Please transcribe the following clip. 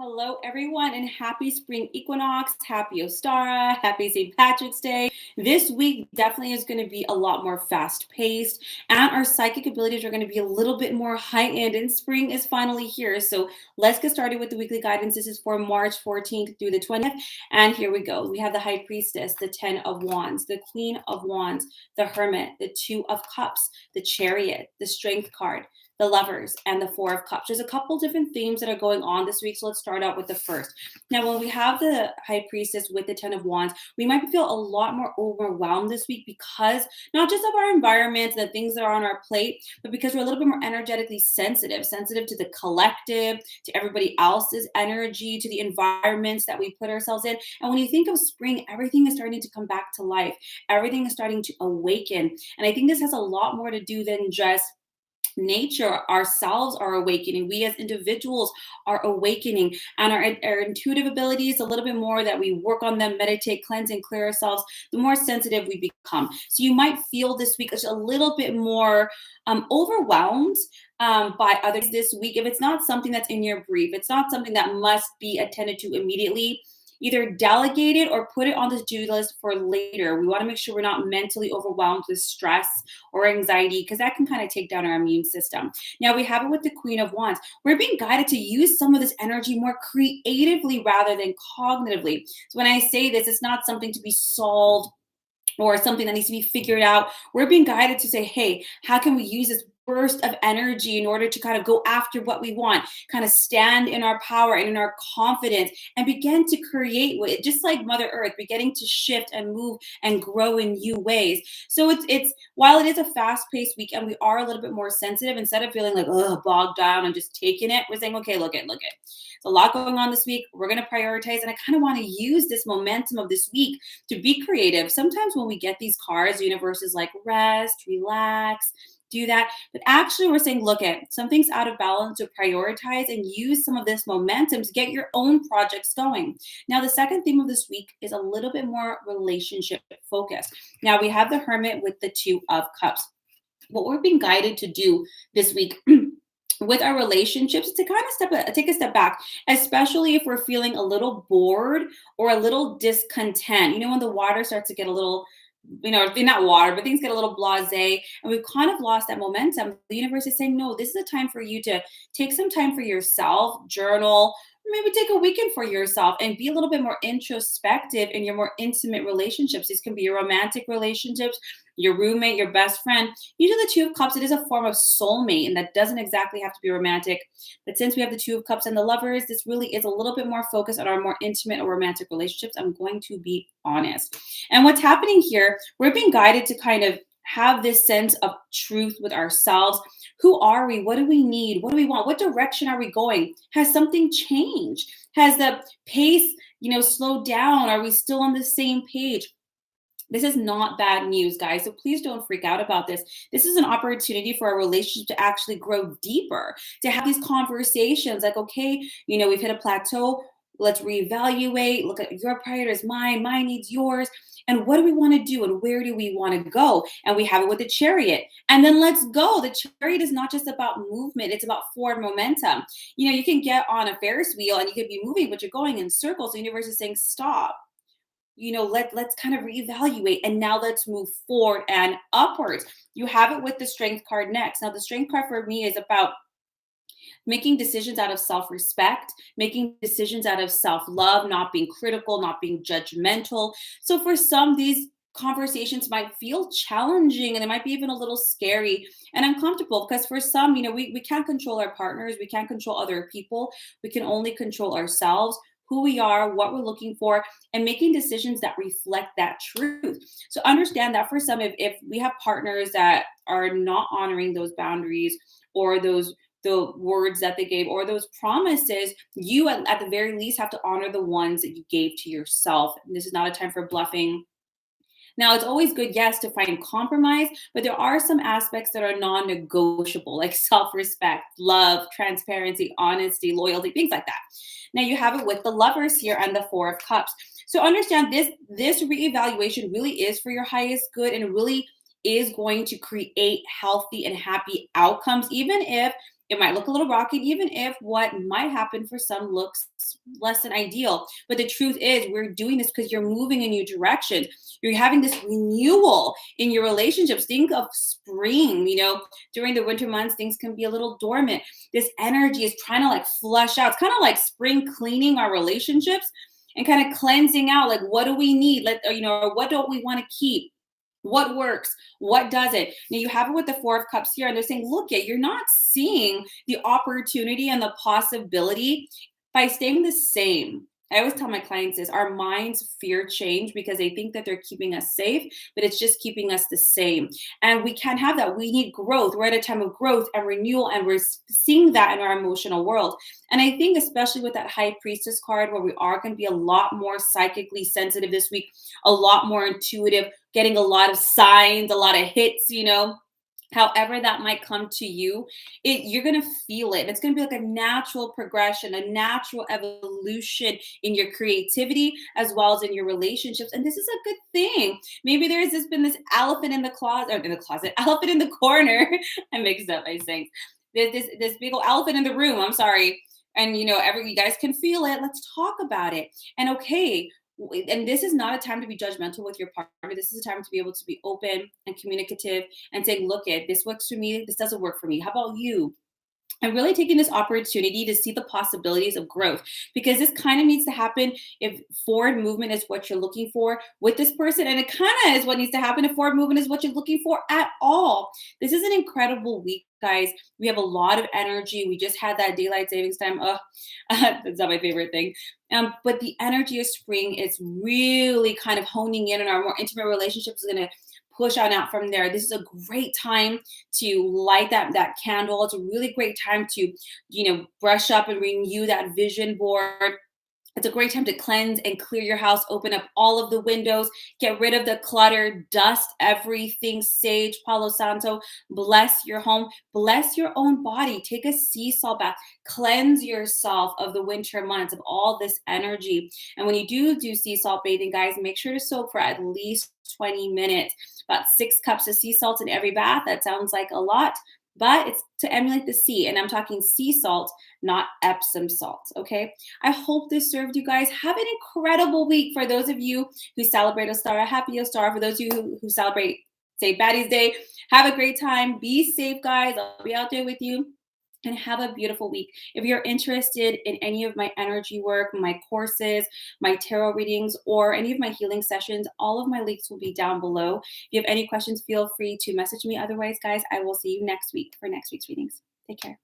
Hello, everyone, and happy spring equinox, happy Ostara, happy St. Patrick's Day. This week definitely is going to be a lot more fast paced, and our psychic abilities are going to be a little bit more heightened, and spring is finally here. So let's get started with the weekly guidance. This is for March 14th through the 20th, and here we go. We have the High Priestess, the 10 of Wands, the Queen of Wands, the Hermit, the Two of Cups, the Chariot, the Strength card, the Lovers, and the Four of Cups. There's a couple different themes that are going on this week, so let's start out with the first. Now, when we have the High Priestess with the Ten of Wands, we might feel a lot more overwhelmed this week because not just of our environment and the things that are on our plate, but because we're a little bit more energetically sensitive to the collective, to everybody else's energy, to the environments that we put ourselves in. And when you think of spring, everything is starting to come back to life. Everything is starting to awaken. And I think this has a lot more to do than just nature. Ourselves are awakening, we as individuals are awakening, and our intuitive abilities, a little bit more that we work on them, meditate, cleanse, and clear ourselves, the more sensitive we become. So you might feel this week a little bit more overwhelmed by others this week. If it's not something that's in your brief, it's not something that must be attended to immediately, either delegate it or put it on the to-do list for later. We want to make sure we're not mentally overwhelmed with stress or anxiety, because that can kind of take down our immune system. Now we have it with the Queen of Wands. We're being guided to use some of this energy more creatively rather than cognitively. So when I say this, it's not something to be solved or something that needs to be figured out. We're being guided to say, hey, how can we use this burst of energy in order to kind of go after what we want, kind of stand in our power and in our confidence and begin to create, just like Mother Earth, beginning to shift and move and grow in new ways. So it's while it is a fast-paced week and we are a little bit more sensitive, instead of feeling like, oh, bogged down and just taking it, we're saying, okay, look it. There's a lot going on this week. We're going to prioritize. And I kind of want to use this momentum of this week to be creative. Sometimes when we get these cards, the universe is like, rest, relax, do that. But actually, we're saying, look at something's out of balance, to prioritize and use some of this momentum to get your own projects going. Now, the second theme of this week is a little bit more relationship focused. Now, we have the Hermit with the Two of Cups. What we're being guided to do this week with our relationships, to kind of take a step back, especially if we're feeling a little bored or a little discontent. When the water starts to get a little, they're not water, but things get a little blasé and we've kind of lost that momentum. The universe is saying, no, this is a time for you to take some time for yourself, journal, maybe take a weekend for yourself and be a little bit more introspective in your more intimate relationships. These can be your romantic relationships, your roommate, your best friend. Usually the Two of Cups, it is a form of soulmate, and that doesn't exactly have to be romantic. But since we have the Two of Cups and the Lovers, this really is a little bit more focused on our more intimate or romantic relationships. I'm going to be honest. And what's happening here, we're being guided to kind of have this sense of truth with ourselves. Who are we? What do we need? What do we want? What direction are we going? Has something changed? Has the pace, slowed down? Are we still on the same page? This is not bad news, guys. So please don't freak out about this. This is an opportunity for our relationship to actually grow deeper, to have these conversations like, okay, we've hit a plateau. Let's reevaluate. Look at your priorities, mine needs yours. And what do we want to do? And where do we want to go? And we have it with the Chariot. And then let's go. The Chariot is not just about movement. It's about forward momentum. You can get on a Ferris wheel and you could be moving, but you're going in circles. The universe is saying, stop. Let's kind of reevaluate, and now let's move forward and upwards. You have it with the Strength card next. Now, the Strength card for me is about making decisions out of self-respect, making decisions out of self-love, not being critical, not being judgmental. So for some, these conversations might feel challenging and it might be even a little scary and uncomfortable, because for some, we can't control our partners, we can't control other people, we can only control ourselves, who we are, what we're looking for, and making decisions that reflect that truth. So understand that for some, if we have partners that are not honoring those boundaries or the words that they gave or those promises, you at the very least have to honor the ones that you gave to yourself. And this is not a time for bluffing. Now, it's always good, yes, to find compromise, but there are some aspects that are non-negotiable, like self-respect, love, transparency, honesty, loyalty, things like that. Now, you have it with the Lovers here and the Four of Cups. So understand this reevaluation really is for your highest good, and really is going to create healthy and happy outcomes, even if It might look a little rocky, even if what might happen for some looks less than ideal. But the truth is, we're doing this because you're moving in new directions. You're having this renewal in your relationships. Think of spring, during the winter months, things can be a little dormant. This energy is trying to like flush out. It's kind of like spring cleaning our relationships and kind of cleansing out, like, what do we need? Or what don't we want to keep? What works? What doesn't? Now you have it with the Four of Cups here, and they're saying, look, you're not seeing the opportunity and the possibility by staying the same. I always tell my clients this: our minds fear change because they think that they're keeping us safe, but it's just keeping us the same. And we can't have that. We need growth. We're at a time of growth and renewal, and we're seeing that in our emotional world. And I think, especially with that High Priestess card, where we are going to be a lot more psychically sensitive this week, a lot more intuitive, getting a lot of signs, a lot of hits. However that might come to you, you're going to feel it. It's going to be like a natural progression, a natural evolution in your creativity as well as in your relationships. And this is a good thing. Maybe been this elephant in the closet, elephant in the corner. I mixed up my saying. There's this big old elephant in the room. I'm sorry. And you guys can feel it. Let's talk about it. And okay, and this is not a time to be judgmental with your partner. This is a time to be able to be open and communicative and saying, look, this works for me. This doesn't work for me. How about you? And really taking this opportunity to see the possibilities of growth, because this kind of needs to happen if forward movement is what you're looking for with this person. And it kind of is what needs to happen if forward movement is what you're looking for at all. This is an incredible week, guys. We have a lot of energy. We just had that daylight savings time. Oh, that's not my favorite thing. But the energy of spring is really kind of honing in on our more intimate relationships. Is going to push on out from there. This is a great time to light that candle. It's a really great time to, brush up and renew that vision board. It's a great time to cleanse and clear your house, open up all of the windows, get rid of the clutter, dust everything, sage, Palo Santo, bless your home, bless your own body, take a sea salt bath, cleanse yourself of the winter months, of all this energy. And when you do sea salt bathing, guys, make sure to soak for at least 20 minutes, about 6 cups of sea salt in every bath. That sounds like a lot, but it's to emulate the sea. And I'm talking sea salt, not Epsom salt. Okay. I hope this served you guys. Have an incredible week. For those of you who celebrate Ostara, happy Ostara. For those of you who celebrate St. Patty's Day, have a great time. Be safe, guys. I'll be out there with you. And have a beautiful week. If you're interested in any of my energy work, my courses, my tarot readings, or any of my healing sessions, all of my links will be down below. If you have any questions, feel free to message me. Otherwise, guys, I will see you next week for next week's readings. Take care.